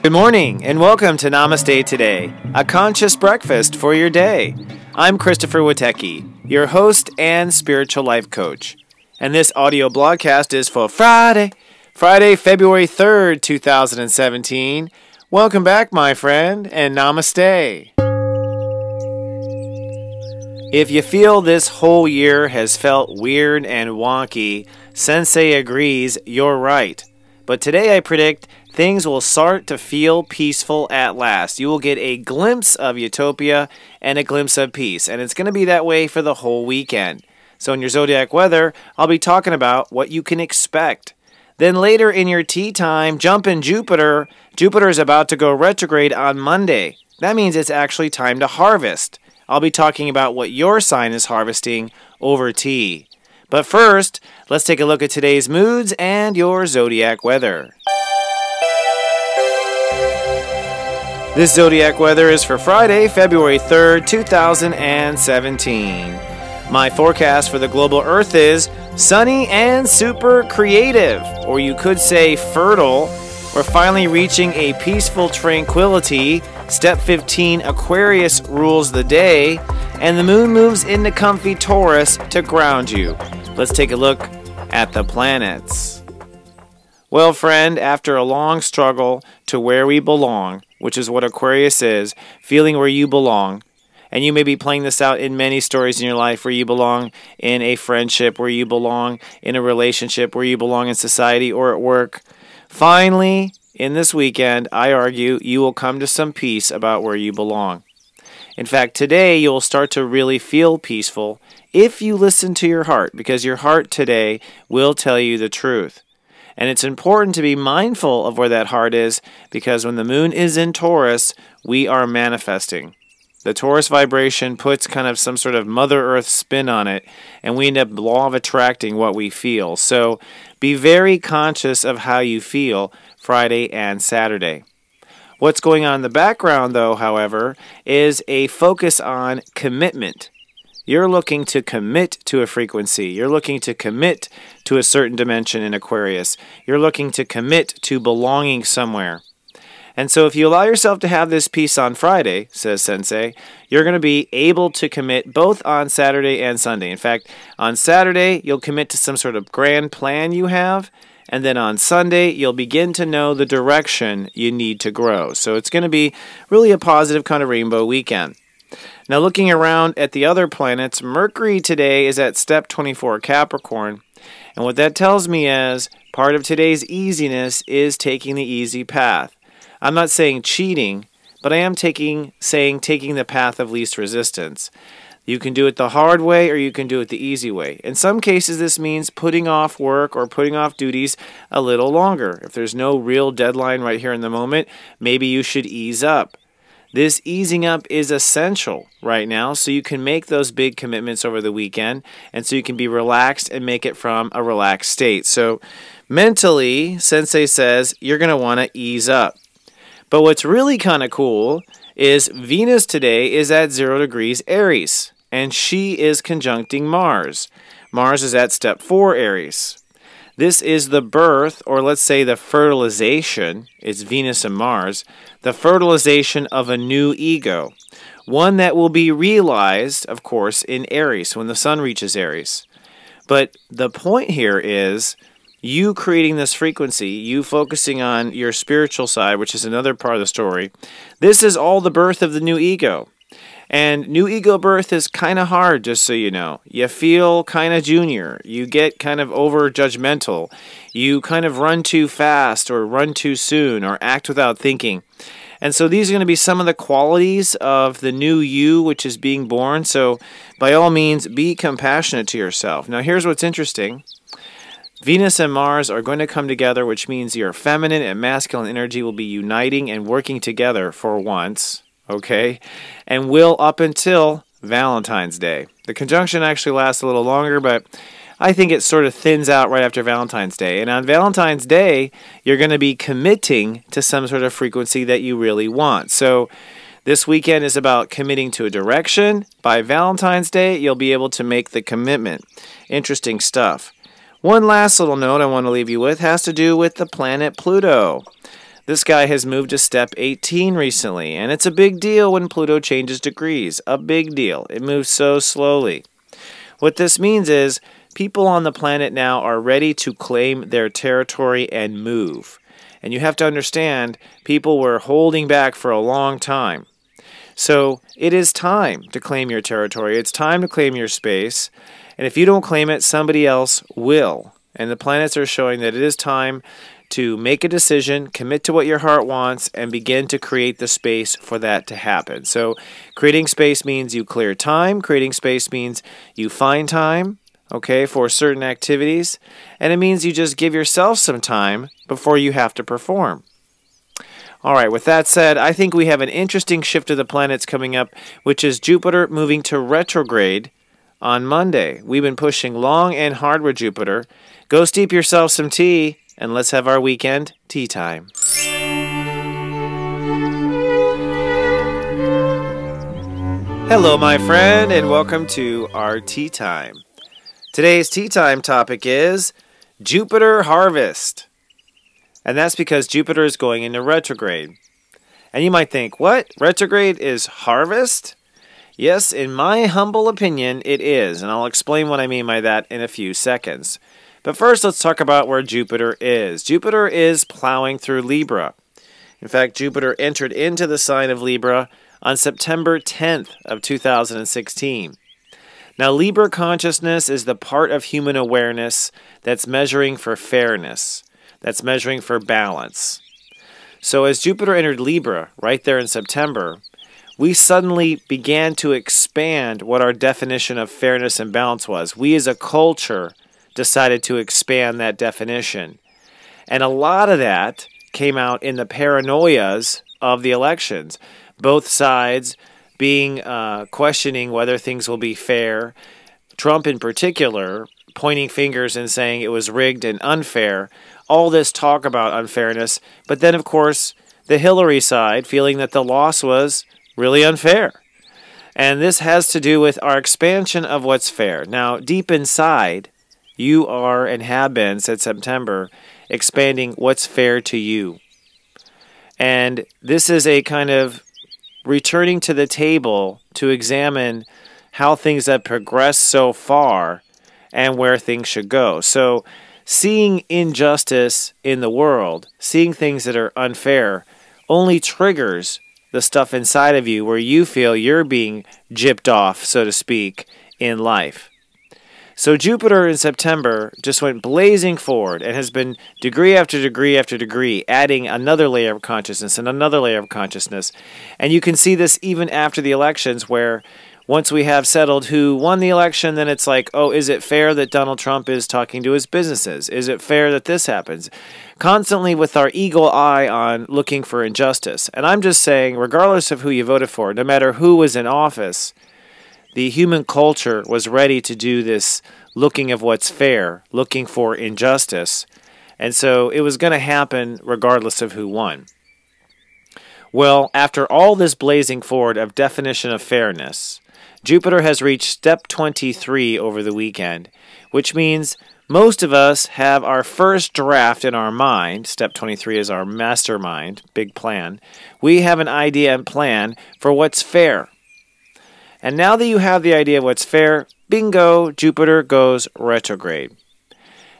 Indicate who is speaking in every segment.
Speaker 1: Good morning and welcome to Namaste Today, a conscious breakfast for your day. I'm Christopher Witecki, your host and spiritual life coach. And this audio broadcast is for Friday, February 3rd, 2017. Welcome back, my friend, and Namaste. If you feel this whole year has felt weird and wonky, Sensei agrees you're right. But today I predict things will start to feel peaceful at last. You will get a glimpse of utopia and a glimpse of peace. And it's going to be that way for the whole weekend. So in your Zodiac weather, I'll be talking about what you can expect. Then later in your tea time, jump in Jupiter. Jupiter is about to go retrograde on Monday. That means it's actually time to harvest. I'll be talking about what your sign is harvesting over tea. But first, let's take a look at today's moods and your Zodiac weather. This Zodiac weather is for Friday, February 3rd, 2017. My forecast for the global Earth is sunny and super creative, or you could say fertile. We're finally reaching a peaceful tranquility. Step 15, Aquarius rules the day, and the moon moves into comfy Taurus to ground you. Let's take a look at the planets. Well, friend, after a long struggle to where we belong, which is what Aquarius is, feeling where you belong, and you may be playing this out in many stories in your life where you belong in a friendship, where you belong in a relationship, where you belong in society or at work. Finally, in this weekend, I argue you will come to some peace about where you belong. In fact, today you'll start to really feel peaceful if you listen to your heart, because your heart today will tell you the truth. And it's important to be mindful of where that heart is, because when the moon is in Taurus, we are manifesting. The Taurus vibration puts kind of some sort of Mother Earth spin on it, and we end up law of attracting what we feel. So be very conscious of how you feel Friday and Saturday. What's going on in the background, though, however, is a focus on commitment. You're looking to commit to a frequency. You're looking to commit to a certain dimension in Aquarius. You're looking to commit to belonging somewhere. And so if you allow yourself to have this peace on Friday, says Sensei, you're going to be able to commit both on Saturday and Sunday. In fact, on Saturday, you'll commit to some sort of grand plan you have. And then on Sunday, you'll begin to know the direction you need to grow. So it's going to be really a positive kind of rainbow weekend. Now looking around at the other planets, Mercury today is at step 24 Capricorn. And what that tells me is part of today's easiness is taking the easy path. I'm not saying cheating, but I am saying taking the path of least resistance. You can do it the hard way or you can do it the easy way. In some cases, this means putting off work or putting off duties a little longer. If there's no real deadline right here in the moment, maybe you should ease up. This easing up is essential right now so you can make those big commitments over the weekend and so you can be relaxed and make it from a relaxed state. So mentally, Sensei says you're going to want to ease up. But what's really kind of cool is Venus today is at 0 degrees Aries, and she is conjuncting Mars. Mars is at step 4 Aries. This is the birth, or let's say the fertilization, it's Venus and Mars, the fertilization of a new ego. One that will be realized, of course, in Aries, when the sun reaches Aries. But the point here is you creating this frequency, you focusing on your spiritual side, which is another part of the story. This is all the birth of the new ego. And new ego birth is kind of hard, just so you know. You feel kind of junior. You get kind of over judgmental. You kind of run too fast or run too soon or act without thinking. And so these are going to be some of the qualities of the new you, which is being born. So by all means, be compassionate to yourself. Now here's what's interesting. Venus and Mars are going to come together, which means your feminine and masculine energy will be uniting and working together for once. Okay, and will up until Valentine's Day. The conjunction actually lasts a little longer, but I think it sort of thins out right after Valentine's Day. And on Valentine's Day, you're going to be committing to some sort of frequency that you really want. So this weekend is about committing to a direction. By Valentine's Day, you'll be able to make the commitment. Interesting stuff. One last little note I want to leave you with has to do with the planet Pluto. This guy has moved to step 18 recently, and it's a big deal when Pluto changes degrees. A big deal. It moves so slowly. What this means is people on the planet now are ready to claim their territory and move. And you have to understand, people were holding back for a long time. So it is time to claim your territory. It's time to claim your space. And if you don't claim it, somebody else will. And the planets are showing that it is time to make a decision, commit to what your heart wants, and begin to create the space for that to happen. So creating space means you clear time. Creating space means you find time, okay, for certain activities. And it means you just give yourself some time before you have to perform. All right, with that said, I think we have an interesting shift of the planets coming up, which is Jupiter moving to retrograde on Monday. We've been pushing long and hard with Jupiter. Go steep yourself some tea, and let's have our weekend tea time. Hello, my friend, and welcome to our tea time. Today's tea time topic is Jupiter harvest. And that's because Jupiter is going into retrograde. And you might think, what? Retrograde is harvest? Yes, in my humble opinion, it is, and I'll explain what I mean by that in a few seconds. But first, let's talk about where Jupiter is. Jupiter is plowing through Libra. In fact, Jupiter entered into the sign of Libra on September 10th of 2016. Now, Libra consciousness is the part of human awareness that's measuring for fairness, that's measuring for balance. So as Jupiter entered Libra right there in September, we suddenly began to expand what our definition of fairness and balance was. We as a culture decided to expand that definition. And a lot of that came out in the paranoias of the elections. Both sides being questioning whether things will be fair. Trump in particular pointing fingers and saying it was rigged and unfair. All this talk about unfairness. But then, of course, the Hillary side feeling that the loss was really unfair. And this has to do with our expansion of what's fair. Now, deep inside, you are and have been, since September, expanding what's fair to you. And this is a kind of returning to the table to examine how things have progressed so far and where things should go. So, seeing injustice in the world, seeing things that are unfair, only triggers the stuff inside of you where you feel you're being gypped off, so to speak, in life. So Jupiter in September just went blazing forward and has been degree after degree after degree, adding another layer of consciousness and another layer of consciousness. And you can see this even after the elections, where once we have settled who won the election, then it's like, oh, is it fair that Donald Trump is talking to his businesses? Is it fair that this happens? Constantly with our eagle eye on looking for injustice. And I'm just saying, regardless of who you voted for, no matter who was in office, the human culture was ready to do this looking of what's fair, looking for injustice. And so it was going to happen regardless of who won. Well, after all this blazing forward of definition of fairness, Jupiter has reached step 23 over the weekend, which means most of us have our first draft in our mind. Step 23 is our mastermind, big plan. We have an idea and plan for what's fair. And now that you have the idea of what's fair, bingo, Jupiter goes retrograde.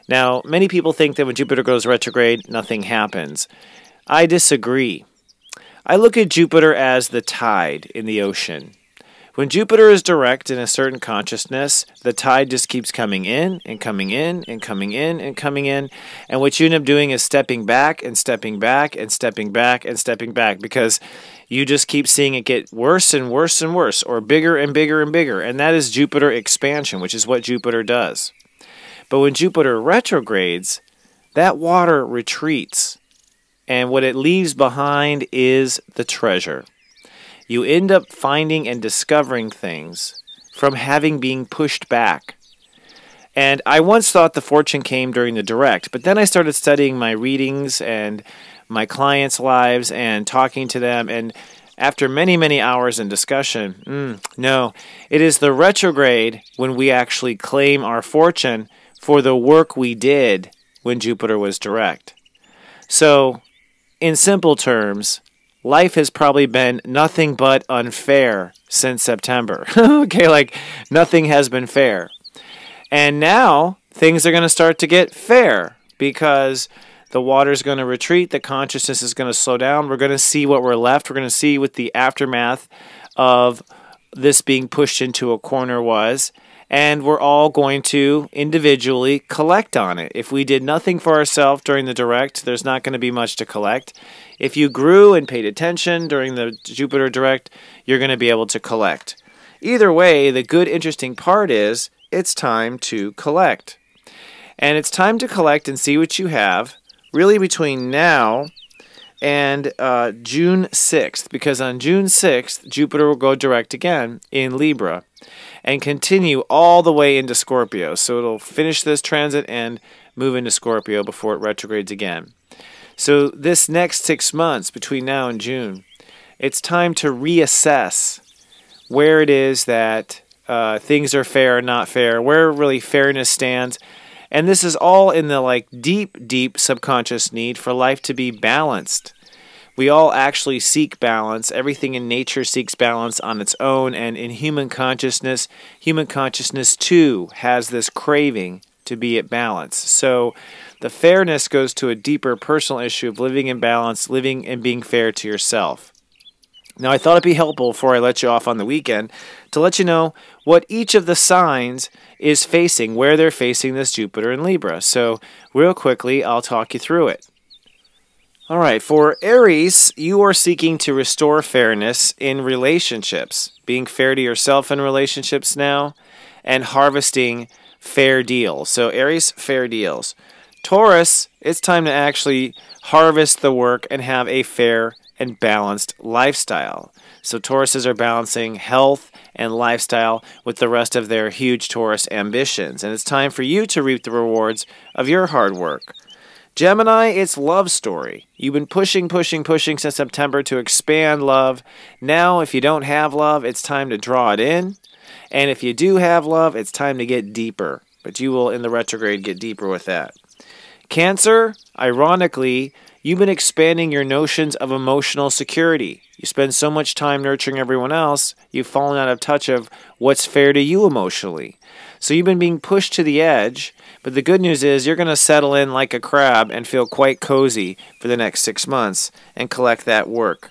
Speaker 1: Now, many people think that when Jupiter goes retrograde, nothing happens. I disagree. I look at Jupiter as the tide in the ocean. When Jupiter is direct in a certain consciousness, the tide just keeps coming in and coming in and coming in and coming in. And what you end up doing is stepping back and stepping back and stepping back and stepping back, because you just keep seeing it get worse and worse and worse, or bigger and bigger and bigger. And that is Jupiter expansion, which is what Jupiter does. But when Jupiter retrogrades, that water retreats. And what it leaves behind is the treasure. You end up finding and discovering things from having been pushed back. And I once thought the fortune came during the direct, but then I started studying my readings and my clients' lives and talking to them, and after many, many hours in discussion, no, it is the retrograde when we actually claim our fortune for the work we did when Jupiter was direct. So, in simple terms, life has probably been nothing but unfair since September. Okay, like nothing has been fair. And now things are going to start to get fair because the water's going to retreat, the consciousness is going to slow down. We're going to see what we're left. We're going to see what the aftermath of this being pushed into a corner was. And we're all going to individually collect on it. If we did nothing for ourselves during the direct, there's not going to be much to collect. If you grew and paid attention during the Jupiter direct, you're going to be able to collect. Either way, the good, interesting part is it's time to collect. And it's time to collect and see what you have really between now and June 6th. Because on June 6th, Jupiter will go direct again in Libra and continue all the way into Scorpio. So it'll finish this transit and move into Scorpio before it retrogrades again. So this next 6 months between now and June, it's time to reassess where it is that things are fair or not fair, where really fairness stands. And this is all in the deep subconscious need for life to be balanced. We all actually seek balance. Everything in nature seeks balance on its own. And in human consciousness too has this craving to be at balance. So the fairness goes to a deeper personal issue of living in balance, living and being fair to yourself. Now, I thought it'd be helpful before I let you off on the weekend to let you know what each of the signs is facing, where they're facing this Jupiter in Libra. So real quickly, I'll talk you through it. All right, for Aries, you are seeking to restore fairness in relationships, being fair to yourself in relationships now, and harvesting fair deals. So Aries, fair deals. Taurus, it's time to actually harvest the work and have a fair and balanced lifestyle. So Tauruses are balancing health and lifestyle with the rest of their huge Taurus ambitions. And it's time for you to reap the rewards of your hard work. Gemini, it's love story. You've been pushing since September to expand love. Now, if you don't have love, it's time to draw it in. And if you do have love, it's time to get deeper. But you will, in the retrograde, get deeper with that. Cancer, ironically, you've been expanding your notions of emotional security. You spend so much time nurturing everyone else, you've fallen out of touch of what's fair to you emotionally. So you've been being pushed to the edge, but the good news is you're going to settle in like a crab and feel quite cozy for the next 6 months and collect that work.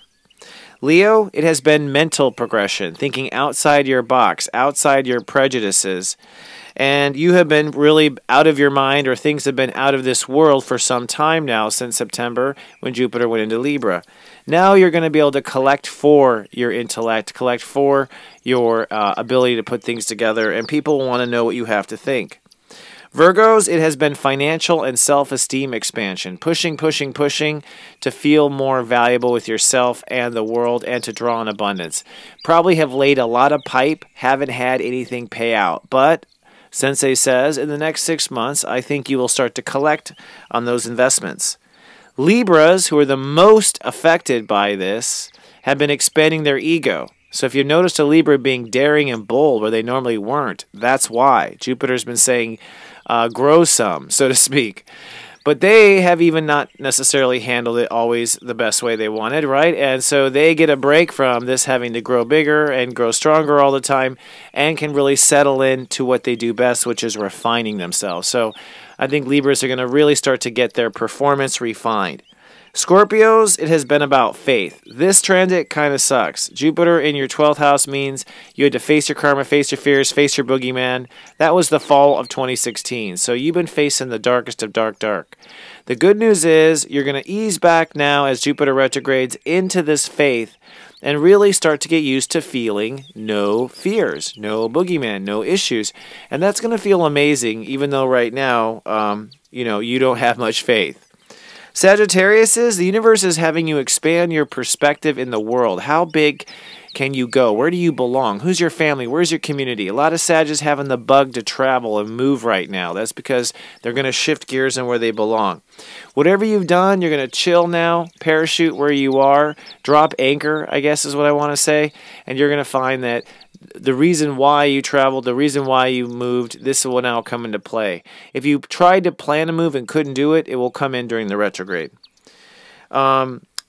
Speaker 1: Leo, it has been mental progression, thinking outside your box, outside your prejudices. And you have been really out of your mind, or things have been out of this world for some time now, since September when Jupiter went into Libra. Now you're going to be able to collect for your intellect, collect for your ability to put things together, and people want to know what you have to think. Virgos, it has been financial and self-esteem expansion, pushing to feel more valuable with yourself and the world and to draw on abundance. Probably have laid a lot of pipe, haven't had anything pay out, but Sensei says in the next 6 months, I think you will start to collect on those investments. Libras, who are the most affected by this, have been expanding their ego. So if you've noticed a Libra being daring and bold where they normally weren't, that's why. Jupiter's been saying, grow some, so to speak. But they have even not necessarily handled it always the best way they wanted, right? And so they get a break from this having to grow bigger and grow stronger all the time and can really settle into what they do best, which is refining themselves. So I think Libras are going to really start to get their performance refined. Scorpios, it has been about faith. This transit kind of sucks. Jupiter in your 12th house means you had to face your karma, face your fears, face your boogeyman. That was the fall of 2016. So you've been facing the darkest of dark. The good news is you're going to ease back now as Jupiter retrogrades into this faith and really start to get used to feeling no fears, no boogeyman, no issues. And that's going to feel amazing, even though right now, you don't have much faith. Sagittarius, the universe is having you expand your perspective in the world. How big can you go? Where do you belong? Who's your family? Where's your community? A lot of Sagittarius having the bug to travel and move right now. That's because they're going to shift gears in where they belong. Whatever you've done, you're going to chill now, parachute where you are, drop anchor, I guess is what I want to say, and you're going to find that the reason why you traveled, the reason why you moved, this will now come into play. If you tried to plan a move and couldn't do it, it will come in during the retrograde.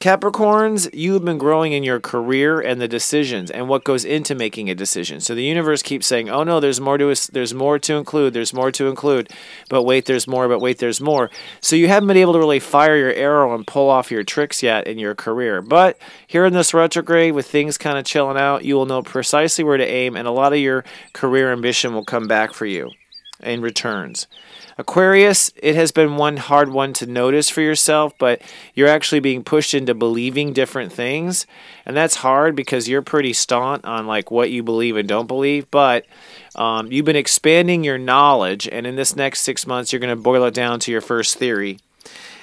Speaker 1: Capricorns, you have been growing in your career and the decisions and what goes into making a decision. So the universe keeps saying, oh no, there's more to us, there's more to include, there's more to include, but wait, there's more, but wait, there's more. So you haven't been able to really fire your arrow and pull off your tricks yet in your career. But here in this retrograde, with things kind of chilling out, you will know precisely where to aim, and a lot of your career ambition will come back for you in returns. Aquarius, it has been one hard one to notice for yourself, but you're actually being pushed into believing different things, and that's hard because you're pretty staunch on like what you believe and don't believe, but you've been expanding your knowledge, and in this next 6 months, you're going to boil it down to your first theory.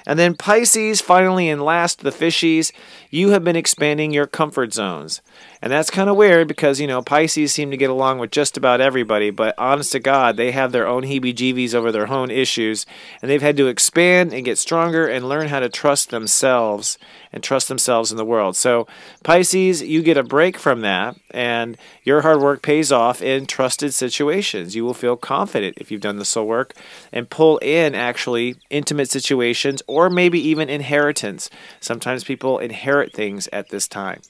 Speaker 1: And then Pisces, finally and last, the fishies, you have been expanding your comfort zones. And that's kind of weird because, you know, Pisces seem to get along with just about everybody, but honest to God, they have their own heebie-jeebies over their own issues, and they've had to expand and get stronger and learn how to trust themselves and trust themselves in the world. So Pisces, you get a break from that, and your hard work pays off in trusted situations. You will feel confident if you've done the soul work and pull in actually intimate situations or maybe even inheritance. Sometimes people inherit things at this time.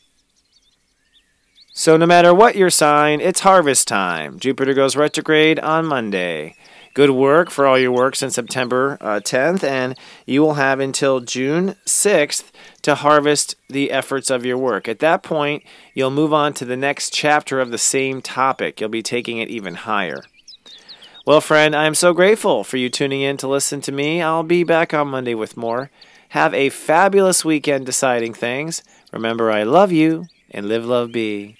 Speaker 1: So no matter what your sign, it's harvest time. Jupiter goes retrograde on Monday. Good work for all your work since September 10th, and you will have until June 6th to harvest the efforts of your work. At that point, you'll move on to the next chapter of the same topic. You'll be taking it even higher. Well, friend, I'm so grateful for you tuning in to listen to me. I'll be back on Monday with more. Have a fabulous weekend deciding things. Remember, I love you, and live, love, be.